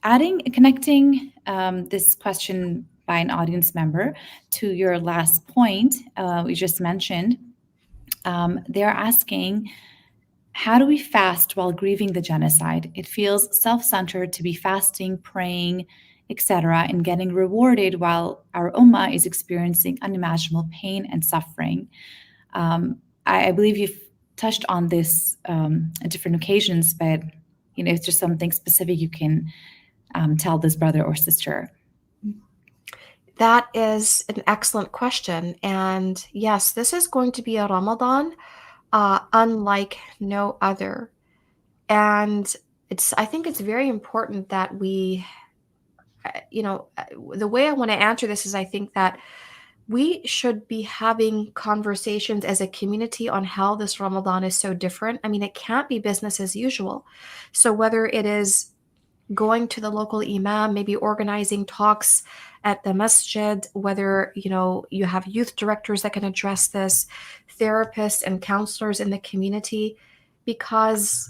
Connecting this question by an audience member to your last point we just mentioned, they're asking, how do we fast while grieving the genocide? It feels self-centered to be fasting, praying, etc., and getting rewarded while our ummah is experiencing unimaginable pain and suffering. I believe you've touched on this at different occasions, but if there's something specific you can tell this brother or sister. That is an excellent question. And yes, this is going to be a Ramadan unlike no other. And I think it's very important that we, the way I want to answer this is I think that we should be having conversations as a community on how this Ramadan is so different. I mean, it can't be business as usual. So whether it is going to the local imam, maybe organizing talks at the masjid, whether you have youth directors that can address this, therapists and counselors in the community, because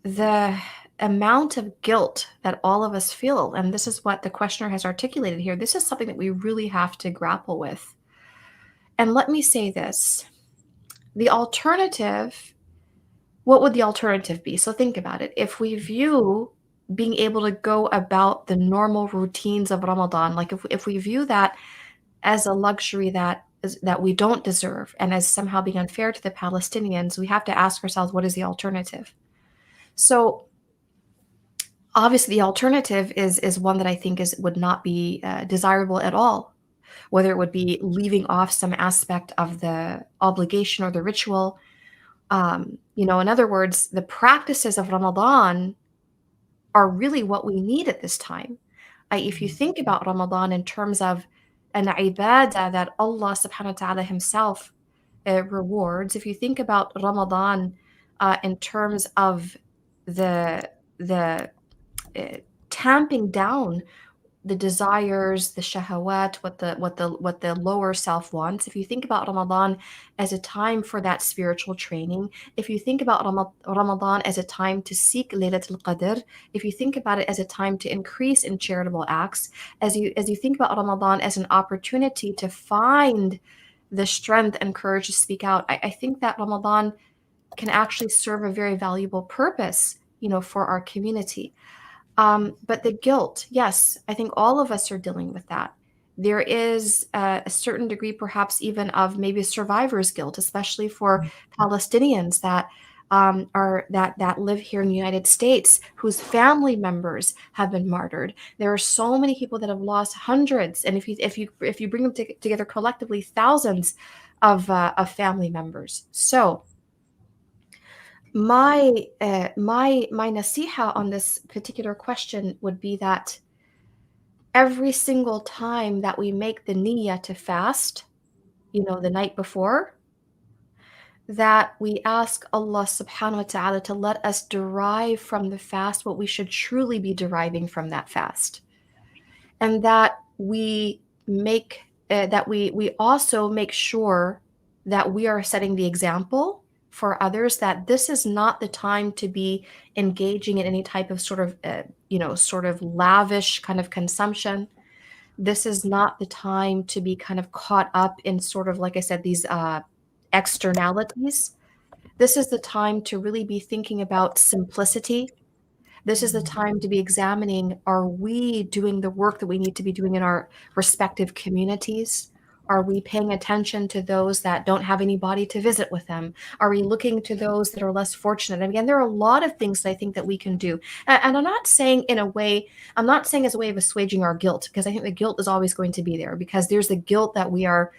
the amount of guilt that all of us feel, and this is what the questioner has articulated here, this is something that we really have to grapple with. And let me say this, the alternative, what would the alternative be? So think about it. If we view being able to go about the normal routines of Ramadan, like if we view that as a luxury that we don't deserve and as somehow being unfair to the Palestinians, we have to ask ourselves, what is the alternative? So obviously the alternative is one that I think would not be desirable at all, whether it would be leaving off some aspect of the obligation or the ritual. In other words, the practices of Ramadan are really what we need at this time. If you think about Ramadan in terms of an ibadah that Allah subhanahu wa ta'ala himself rewards, if you think about Ramadan in terms of the tamping down the desires, the shahawat, what the lower self wants. If you think about Ramadan as a time for that spiritual training, if you think about Ramadan as a time to seek Laylatul Qadr, if you think about it as a time to increase in charitable acts, as you think about Ramadan as an opportunity to find the strength and courage to speak out, I think that Ramadan can actually serve a very valuable purpose, for our community. But the guilt, yes, I think all of us are dealing with that. There is a certain degree, perhaps even of maybe survivor's guilt, especially for Palestinians that that live here in the United States, whose family members have been martyred. There are so many people that have lost hundreds, and if you bring them together collectively, thousands of family members. So my nasiha on this particular question would be that every single time that we make the niyyah to fast, the night before, that we ask Allah subhanahu wa ta'ala to let us derive from the fast what we should truly be deriving from that fast. And that we also make sure that we are setting the example for others, that this is not the time to be engaging in any type of sort of lavish kind of consumption. This is not the time to be kind of caught up in sort of, like I said, these externalities. This is the time to really be thinking about simplicity. This is the time to be examining, are we doing the work that we need to be doing in our respective communities? Are we paying attention to those that don't have anybody to visit with them? Are we looking to those that are less fortunate? And again, there are a lot of things that I think that we can do. And I'm not saying as a way of assuaging our guilt, because I think the guilt is always going to be there, because there's the guilt that we are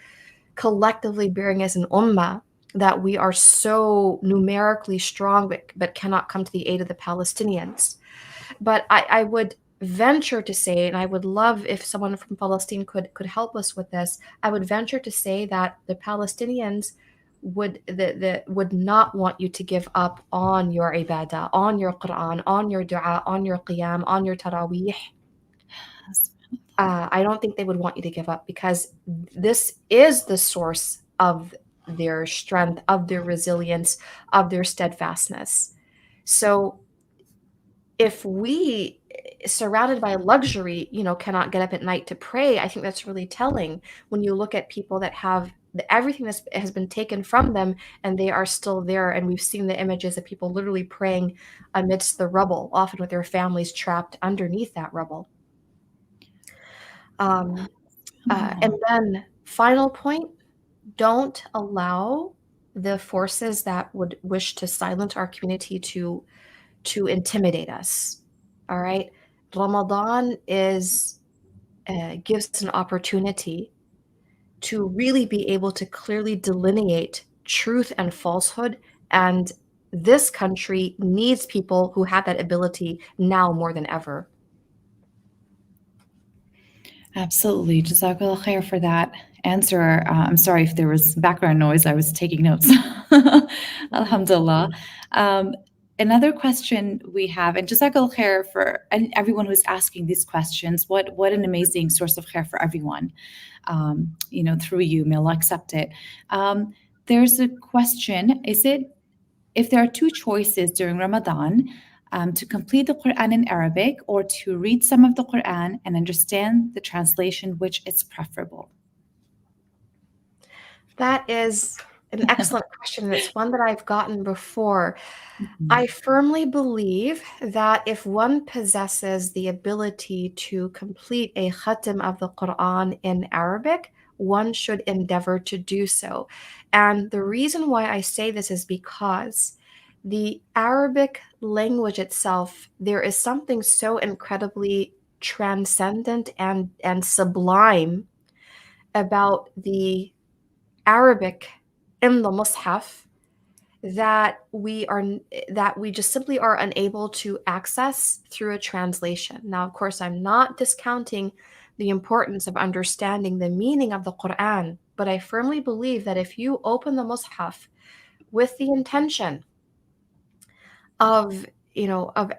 collectively bearing as an ummah, that we are so numerically strong but cannot come to the aid of the Palestinians. But I would venture to say, and I would love if someone from Palestine could help us with this, I would venture to say that the Palestinians would not want you to give up on your ibadah, on your Quran, on your dua, on your qiyam, on your taraweeh. I don't think they would want you to give up, because this is the source of their strength, of their resilience, of their steadfastness. So surrounded by luxury, cannot get up at night to pray. I think that's really telling when you look at people that have everything that has been taken from them and they are still there. And we've seen the images of people literally praying amidst the rubble, often with their families trapped underneath that rubble. And then final point, don't allow the forces that would wish to silence our community to intimidate us. All right. Ramadan gives us an opportunity to really be able to clearly delineate truth and falsehood. And this country needs people who have that ability now more than ever. Absolutely. Jazakallah khair for that answer. I'm sorry if there was background noise. I was taking notes. Alhamdulillah. Another question we have, and Jazakallah khair for and everyone who's asking these questions. What an amazing source of khair for everyone. Through you, may Allah accept it. There's a question: if there are two choices during Ramadan, to complete the Quran in Arabic or to read some of the Quran and understand the translation, which is preferable? That is an excellent question. It's one that I've gotten before. I firmly believe that if one possesses the ability to complete a khatam of the Quran in Arabic, one should endeavor to do so. And the reason why I say this is because the Arabic language itself, there is something so incredibly transcendent and sublime about the Arabic in the Mus'haf that we just simply are unable to access through a translation. Now, of course, I'm not discounting the importance of understanding the meaning of the Quran, but I firmly believe that if you open the Mus'haf with the intention of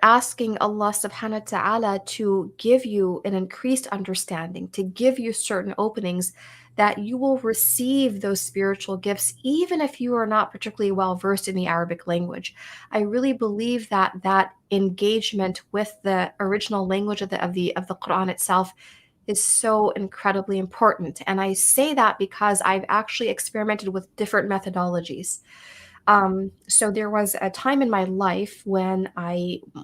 asking Allah subhanahu wa ta'ala to give you an increased understanding, to give you certain openings, that you will receive those spiritual gifts, even if you are not particularly well versed in the Arabic language. I really believe that engagement with the original language of the Quran itself is so incredibly important. And I say that because I've actually experimented with different methodologies. So there was a time in my life when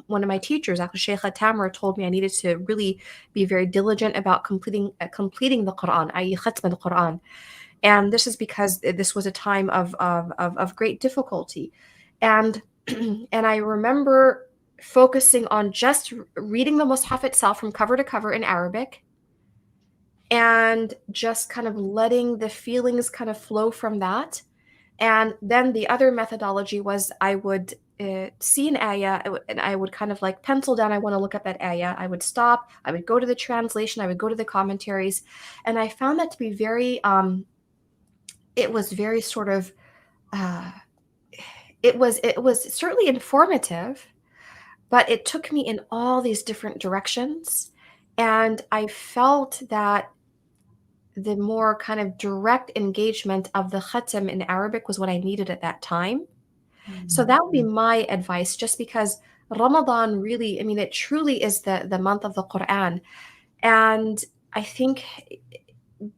one of my teachers, actually Sheikha Tamara, told me I needed to really be very diligent about completing the Quran, i.e. khatm al-Quran. And this is because this was a time of great difficulty. And, and I remember focusing on just reading the Mus'haf itself from cover to cover in Arabic and just kind of letting the feelings kind of flow from that. And then the other methodology was I would see an ayah and I would kind of like pencil down, I want to look at that ayah. I would stop, I would go to the translation, I would go to the commentaries. And I found that to be very, it was very sort of, it was certainly informative, but it took me in all these different directions. And I felt that the more kind of direct engagement of the khatam in Arabic was what I needed at that time. So that would be my advice, just because Ramadan really, I mean, it truly is the month of the Quran. And I think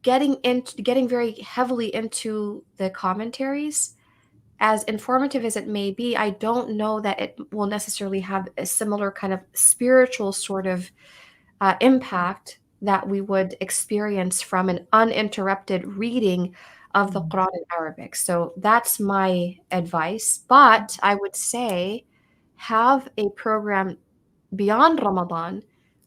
getting very heavily into the commentaries, as informative as it may be, I don't know that it will necessarily have a similar kind of spiritual sort of impact that we would experience from an uninterrupted reading of the Quran in Arabic. So that's my advice. But I would say have a program beyond Ramadan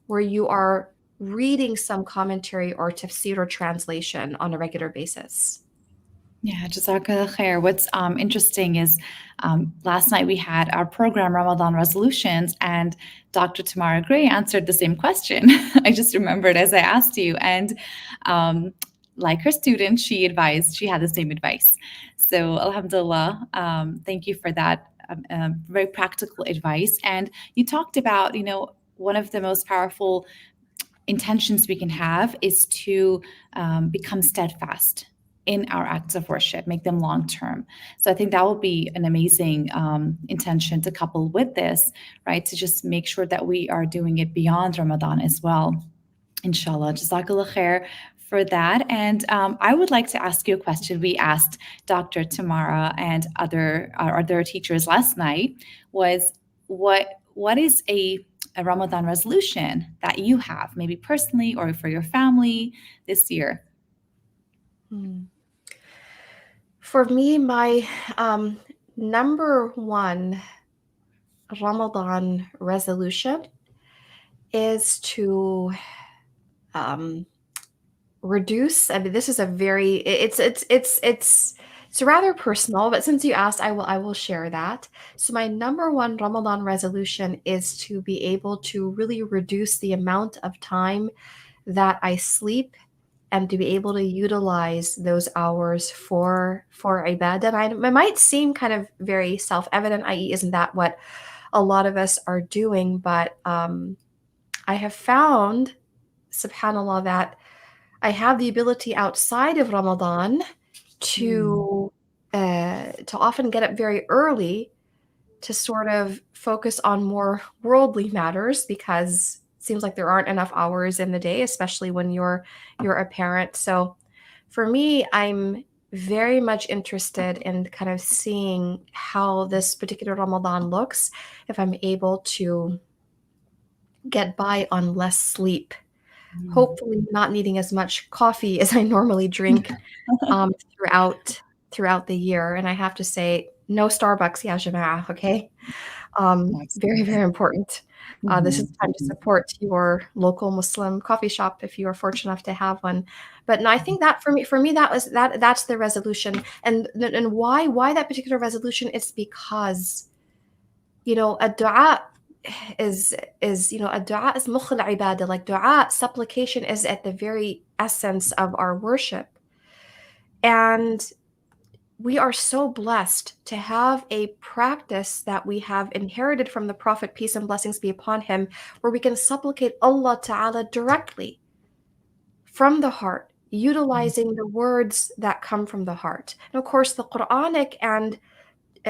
where you are reading some commentary or tafsir or translation on a regular basis. Yeah, Jazakallah khair. What's interesting is last night we had our program Ramadan resolutions, and Dr. Tamara Gray answered the same question. I just remembered as I asked you, and like her student, she had the same advice. So Alhamdulillah, thank you for that very practical advice. And you talked about, one of the most powerful intentions we can have is to become steadfast in our acts of worship, make them long term. So I think that will be an amazing intention to couple with this, right? To just make sure that we are doing it beyond Ramadan as well. Inshallah. Jazakallah khair for that. And I would like to ask you a question we asked Dr. Tamara and our other teachers last night was what is a Ramadan resolution that you have, maybe personally or for your family this year? For me, my number one Ramadan resolution is to reduce. I mean, this is a very it's rather personal, but since you asked, I will share that. So my number one Ramadan resolution is to be able to really reduce the amount of time that I sleep and to be able to utilize those hours for ibadah. And it might seem kind of very self-evident, i.e., isn't that what a lot of us are doing? But I have found, subhanAllah, that I have the ability outside of Ramadan to often get up very early to sort of focus on more worldly matters, because it seems like there aren't enough hours in the day, especially when you're a parent. So for me, I'm very much interested in kind of seeing how this particular Ramadan looks if I'm able to get by on less sleep. Hopefully not needing as much coffee as I normally drink throughout the year. And I have to say, no Starbucks, ya jama'ah, okay? Very, very important. This is time to support your local Muslim coffee shop if you are fortunate enough to have one. But no, I think that for me that's the resolution. And why that particular resolution is because, a dua is a dua is mukh al-ibadah. Like dua, supplication is at the very essence of our worship. And we are so blessed to have a practice that we have inherited from the Prophet, peace and blessings be upon him, where we can supplicate Allah Ta'ala directly from the heart, utilizing the words that come from the heart. And of course, the Quranic and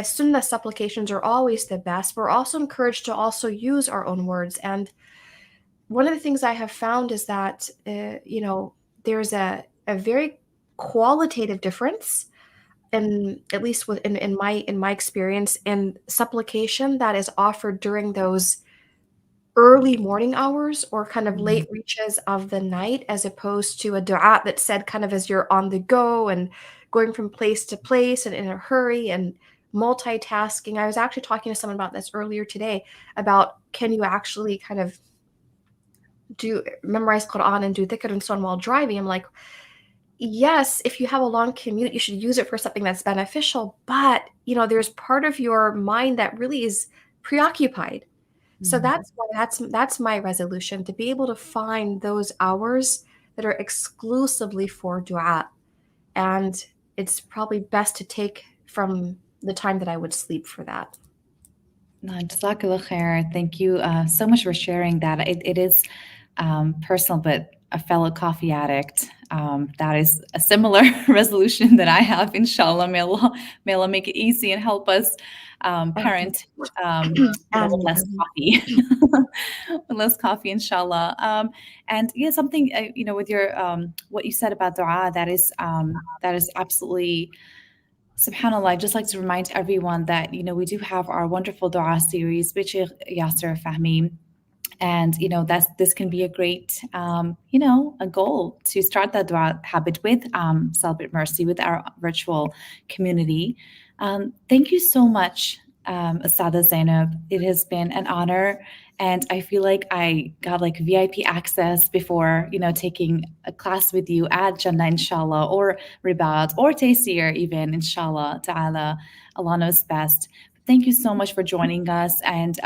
Sunnah supplications are always the best. We're also encouraged to also use our own words. And one of the things I have found is that, there's a very qualitative difference, and at least in my experience, in supplication that is offered during those early morning hours or kind of late reaches of the night, as opposed to a dua that's said kind of as you're on the go and going from place to place and in a hurry and multitasking. I was actually talking to someone about this earlier today, about can you actually kind of memorize Quran and do dhikr and so on while driving. I'm like, yes, if you have a long commute, you should use it for something that's beneficial. But, there's part of your mind that really is preoccupied. So that's why that's my resolution, to be able to find those hours that are exclusively for dua. And it's probably best to take from the time that I would sleep for that. Jazakallah khair. Thank you so much for sharing that. It is personal, but a fellow coffee addict, that is a similar resolution that I have. Inshallah, may Allah make it easy and help us parent with less coffee, with less coffee, inshallah. And yeah, something with your what you said about dua, that is absolutely. SubhanAllah, I'd just like to remind everyone that, we do have our wonderful dua series, which is Yasser Fahmi. And, this can be a great, a goal to start that dua habit with Celebrate Mercy, with our virtual community. Thank you so much, Ustadha Zaynab. It has been an honor. And I feel like I got like VIP access before, taking a class with you at Jannah, inshallah, or Ribat, or Taysir even, inshallah ta'ala. Allah knows best. Thank you so much for joining us. And,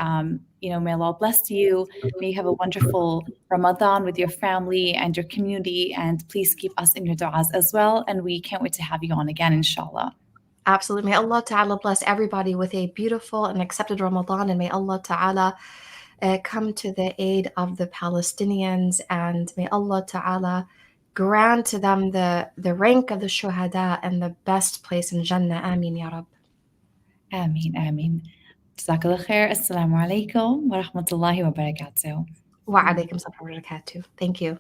may Allah bless you. May you have a wonderful Ramadan with your family and your community. And please keep us in your du'as as well. And we can't wait to have you on again, inshallah. Absolutely. May Allah Ta'ala bless everybody with a beautiful and accepted Ramadan. And may Allah Ta'ala come to the aid of the Palestinians. And may Allah Ta'ala grant to them the rank of the shuhada and the best place in Jannah. Ameen ya Rab. Ameen, ameen. Jazakallah khair. Assalamu alaikum wa rahmatullahi wa barakatuh. Wa alaikum salam wa barakatuh. Thank you.